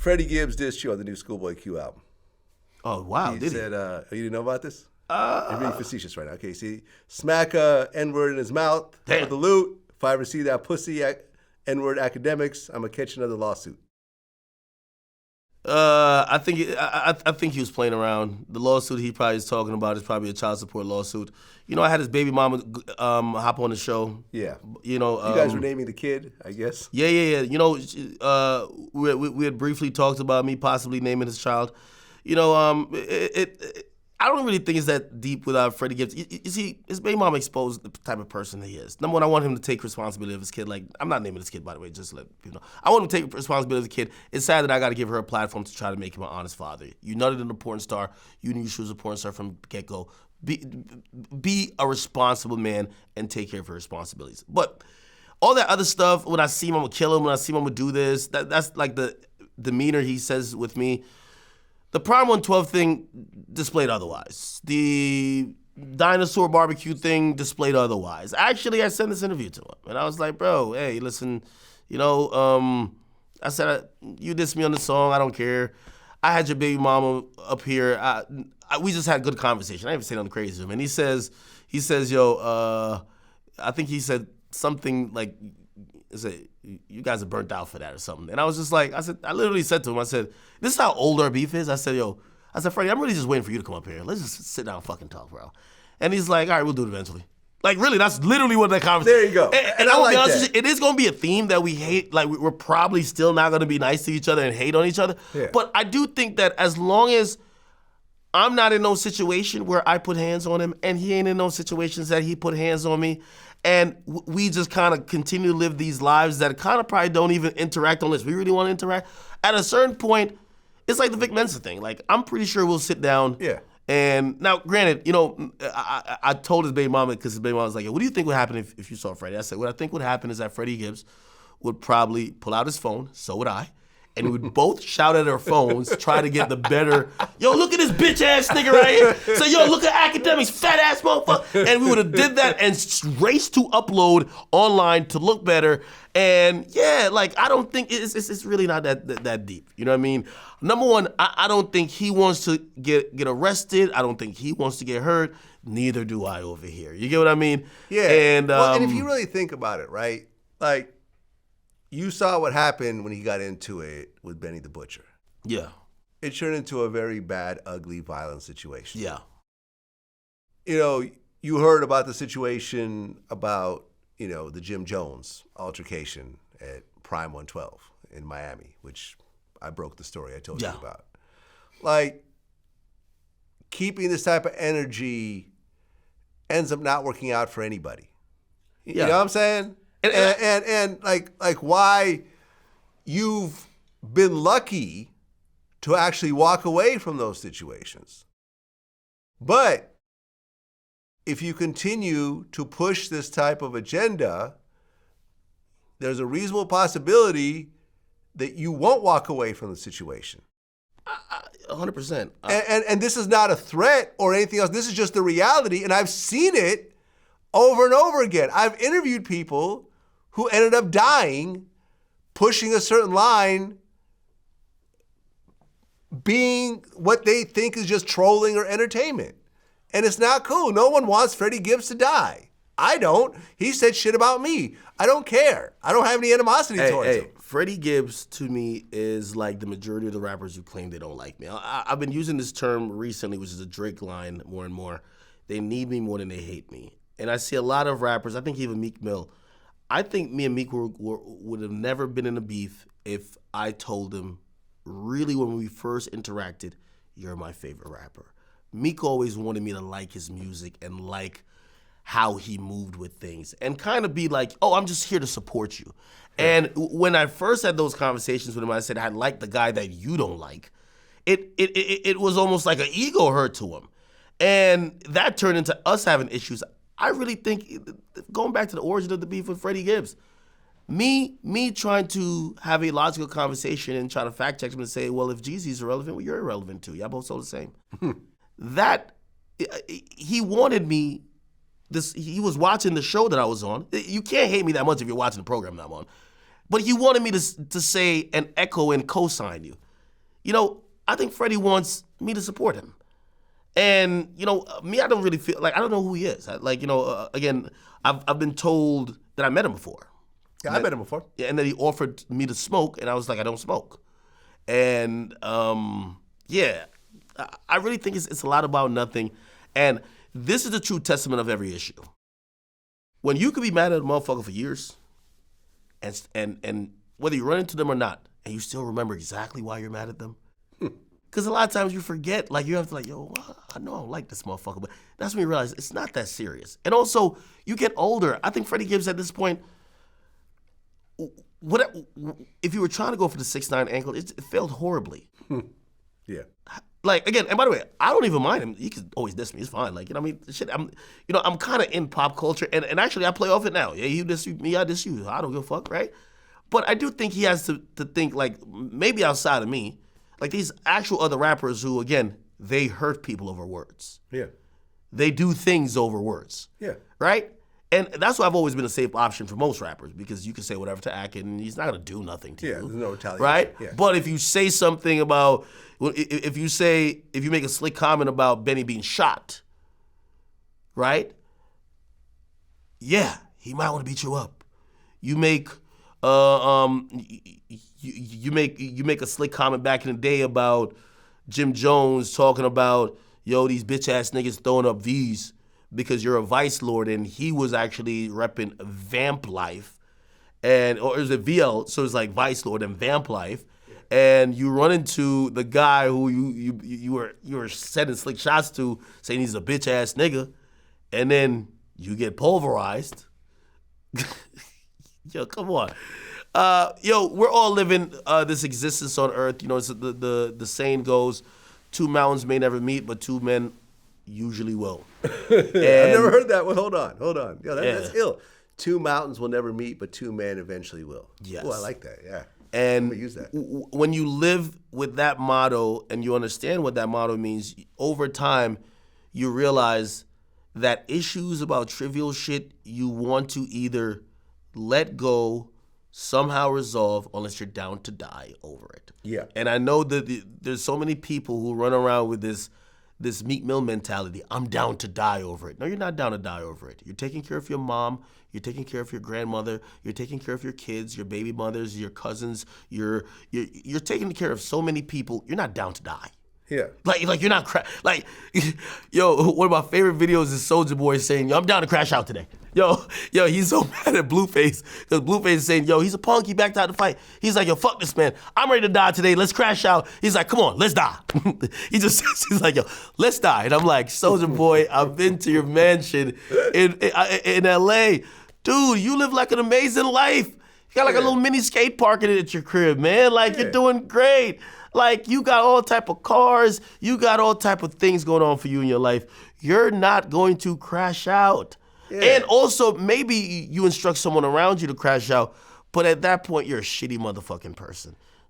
Freddie Gibbs dissed you on the new Schoolboy Q album. Oh, wow, He did said, you didn't know about this? I'm being facetious right now. Okay, see, smack N-word in his mouth for the loot. If I ever see that pussy N-word academics, I'm going to catch another lawsuit. I think he was playing around. The lawsuit he probably is talking about is probably a child support lawsuit. You know, I had his baby mama hop on the show. Yeah. You know, you guys were naming the kid, I guess. Yeah. You know, we had briefly talked about me possibly naming his child. You know, I don't really think it's that deep without Freddie Gibbs. You see, his baby mama exposed the type of person he is. Number one, I want him to take responsibility of his kid. Like, I'm not naming this kid, by the way, just to let people know. I want him to take responsibility of the kid. It's sad that I got to give her a platform to try to make him an honest father. You nutted in a porn star. You knew she was a porn star from get-go. Be a responsible man and take care of her responsibilities. But all that other stuff, when I see him, I'm going to kill him. When I see him, I'm going to do this. That's like the demeanor he says with me. The Prime 112 thing displayed otherwise. The dinosaur barbecue thing displayed otherwise. Actually, I sent this interview to him, and I was like, bro, hey, listen, you know, I said, you dissed me on the song, I don't care. I had your baby mama up here. We just had a good conversation. I didn't even say nothing crazy to him. And he says, yo, I think he said something like, you guys are burnt out for that or something. And I was just like, I literally said to him, I said, this is how old our beef is. I said, Freddie, I'm really just waiting for you to come up here. Let's just sit down and fucking talk, bro. And he's like, all right, we'll do it eventually. Like, really, that's literally what that conversation. There you go. And I like that. It is going to be a theme that we hate. Like, we're probably still not going to be nice to each other and hate on each other. Yeah. But I do think that as long as I'm not in no situation where I put hands on him and he ain't in no situations that he put hands on me, and we just kind of continue to live these lives that kind of probably don't even interact unless we really want to interact. At a certain point, it's like the Vic Mensa thing. Like, I'm pretty sure we'll sit down. Yeah. And now, granted, you know, I told his baby mama, because his baby mama was like, what do you think would happen if you saw Freddie? I said, what I think would happen is that Freddie Gibbs would probably pull out his phone, so would I, and we would both shout at our phones, try to get the better, yo, look at this bitch ass nigga right here. Say, yo, look at Akademiks, fat ass motherfucker. And we would have did that and raced to upload online to look better. And yeah, like, I don't think it's really not that deep. You know what I mean? Number one, I don't think he wants to get arrested. I don't think he wants to get hurt. Neither do I over here. You get what I mean? Yeah. And if you really think about it, right? Like, you saw what happened when he got into it with Benny the Butcher. Yeah. It turned into a very bad, ugly, violent situation. Yeah. You know, you heard about the situation about, you know, the Jim Jones altercation at Prime 112 in Miami, which I broke the story I told you about. Like, keeping this type of energy ends up not working out for anybody. You know what I'm saying? And like why you've been lucky to actually walk away from those situations. But if you continue to push this type of agenda, there's a reasonable possibility that you won't walk away from the situation. 100%. And this is not a threat or anything else. This is just the reality, and I've seen it over and over again. I've interviewed people who ended up dying pushing a certain line, being what they think is just trolling or entertainment. And it's not cool. No one wants Freddie Gibbs to die. I don't. He said shit about me. I don't care. I don't have any animosity towards him. Freddie Gibbs, to me, is like the majority of the rappers who claim they don't like me. I've been using this term recently, which is a Drake line more and more. They need me more than they hate me. And I see a lot of rappers, I think even Meek Mill, I think me and Meek would have never been in a beef if I told him, really when we first interacted, you're my favorite rapper. Meek always wanted me to like his music and like how he moved with things and kind of be like, oh, I'm just here to support you. Yeah. And when I first had those conversations with him, I said, I like the guy that you don't like. It was almost like an ego hurt to him. And that turned into us having issues. I really think, going back to the origin of the beef with Freddie Gibbs, me trying to have a logical conversation and try to fact check him and say, well, if Jeezy's irrelevant, well, you're irrelevant too. Y'all both sold the same. That, he wanted me, he was watching the show that I was on. You can't hate me that much if you're watching the program that I'm on. But he wanted me to say and echo and co-sign you. I think Freddie wants me to support him. And, me, I don't really feel, I don't know who he is. Again, I've been told that I met him before. Yeah, I met him before. Yeah, and that he offered me to smoke, and I was like, I don't smoke. And, I really think it's a lot about nothing. And this is the true testament of every issue. When you could be mad at a motherfucker for years, and whether you run into them or not, and you still remember exactly why you're mad at them, because a lot of times you forget, you have to yo, I know I don't like this motherfucker, but that's when you realize it's not that serious. And also, you get older. I think Freddie Gibbs at this point, if you were trying to go for the 6'9" ankle, it failed horribly. Yeah. Again, and by the way, I don't even mind him. He can always diss me. It's fine. Shit. I'm kind of in pop culture, and actually, I play off it now. Yeah, you diss me, I diss you. I don't give a fuck, right? But I do think he has to think maybe outside of me, these actual other rappers who, again, they hurt people over words. Yeah. They do things over words. Yeah. Right? And that's why I've always been a safe option for most rappers, because you can say whatever to Akin and he's not going to do nothing to you. Yeah, there's no retaliation. Right? Yeah. But if you say something about, if you make a slick comment about Benny being shot, right? Yeah, he might want to beat you up. You make you make a slick comment back in the day about Jim Jones talking about, these bitch ass niggas throwing up V's because you're a vice lord, and he was actually repping Vamp Life, or is it VL? So it's Vice Lord and Vamp Life, and you run into the guy who you were sending slick shots to, saying he's a bitch ass nigga, and then you get pulverized. Yo, come on. We're all living this existence on Earth. It's the saying goes, 2 mountains may never meet, but 2 men usually will. I've never heard that. Well, hold on. Yo, that's ill. 2 mountains will never meet, but 2 men eventually will. Yes. Oh, I like that. Yeah. And I'm gonna use that. When you live with that motto and you understand what that motto means, over time, you realize that issues about trivial shit you want to either let go, somehow resolve, unless you're down to die over it. Yeah. And I know that there's so many people who run around with this Meek Mill mentality. I'm down to die over it. No, you're not down to die over it. You're taking care of your mom. You're taking care of your grandmother. You're taking care of your kids, your baby mothers, your cousins. You're taking care of so many people. You're not down to die. Yeah. You're not one of my favorite videos is Soulja Boy saying, I'm down to crash out today. Yo, he's so mad at Blueface, because Blueface is saying, he's a punk, he backed out the fight. He's like, fuck this man. I'm ready to die today. Let's crash out. He's like, come on, let's die. He's like, let's die. And I'm like, Soulja Boy, I've been to your mansion in LA. Dude, you live an amazing life. You got a little mini skate park at your crib, man. You're doing great. You got all type of cars. You got all type of things going on for you in your life. You're not going to crash out. Yeah. And also, maybe you instruct someone around you to crash out, but at that point, you're a shitty motherfucking person.